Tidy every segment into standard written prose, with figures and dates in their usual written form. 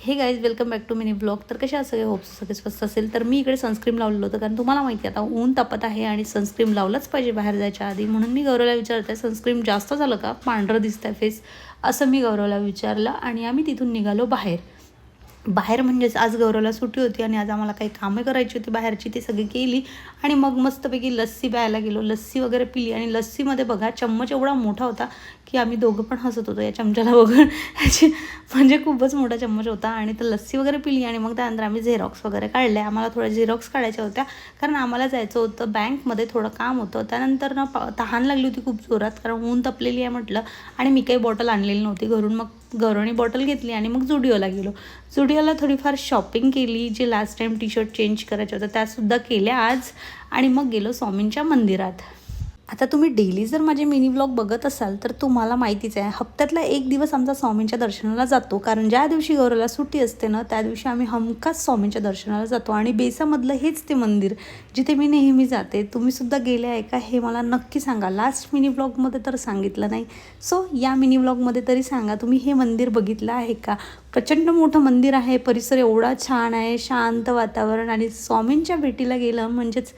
हे guys welcome back to mini blog. तर कशा सगळे होप्स सगळे स्वस्त असेल. तर मी इकडे सनस्क्रीम लावलेलं होतं कारण तुम्हाला माहिती आहे आता ऊन तापत आहे आणि सनस्क्रीम लावलंच पाहिजे बाहेर जायच्या आधी. म्हणून मी गौरवला विचारते सनस्क्रीम जास्त झालं का, पांढरं दिसतंय फेस, असं मी गौरवला विचारलं आणि आम्ही तिथून निघालो बाहेर म्हणजेच आज गौरवला सुट्टी होती आणि आज आम्हाला काही कामं करायची होती बाहेरची, ती सगळी केली आणि मग मस्तपैकी लस्सी प्यायला गेलो. लस्सी वगैरे पिली आणि लस्सीमध्ये बघा चम्मच एवढा मोठा होता की आम्ही दोघं पण हसत होतो या चमच्याला बघून. म्हणजे खूपच मोठा चम्मच होता आणि तर लस्सी वगैरे पिली आणि मग त्यानंतर आम्ही झेरॉक्स वगैरे काढले. आम्हाला थोड्या झेरॉक्स काढायच्या होत्या कारण आम्हाला जायचं होतं बँकमध्ये, थोडं काम होतं. त्यानंतर ना तहान लागली होती खूप जोरात कारण ऊन तपलेली आहे म्हटलं आणि मी काही बॉटल आणलेली नव्हती घरून. मग गौरवने बॉटल घेतली आणि मग जुडिओला गेलो. जुडिओला थोडीफार शॉपिंग केली, जे last time T shirt change करायचे होतं त्यासुद्धा केल्या आज आणि मग गेलो स्वामींच्या मंदिरात. आता तुम्ही डेली जर माझे मिनी व्लॉग बघत असाल तर तुम्हाला माहितीच आहे हप्त्यातला एक दिवस आमचा स्वामींच्या दर्शनाला जातो कारण ज्या दिवशी गौरवला सुट्टी असते ना त्या दिवशी आम्ही हमखास स्वामींच्या दर्शनाला जातो आणि बेसामधलं हेच ते मंदिर जिथे मी नेहमी जाते. तुम्हीसुद्धा गेले आहे का हे मला नक्की सांगा. लास्ट मिनी व्लॉगमध्ये तर सांगितलं नाही, सो या मिनी व्लॉगमध्ये तरी सांगा तुम्ही हे मंदिर बघितलं आहे का. प्रचंड मोठं मंदिर आहे, परिसर एवढा छान आहे, शांत वातावरण आणि स्वामींच्या भेटीला गेलं म्हणजेच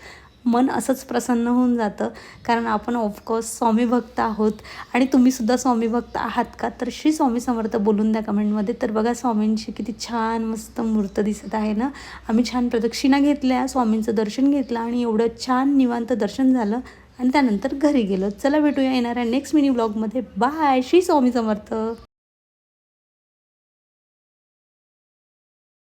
मन असंच प्रसन्न होऊन जातं कारण आपण ऑफकोर्स स्वामी भक्त आहोत. आणि तुम्हीसुद्धा स्वामी भक्त आहात का, तर श्री स्वामी समर्थ बोलून द्या कमेंटमध्ये. तर बघा स्वामींची किती छान मस्त मूर्त दिसत आहे ना. आम्ही छान प्रदक्षिणा घेतल्या, स्वामींचं दर्शन घेतलं आणि एवढं छान निवांत दर्शन झालं आणि त्यानंतर घरी गेलो. चला भेटूया येणाऱ्या नेक्स्ट मिनी ब्लॉगमध्ये. बाय. श्री स्वामी समर्थ.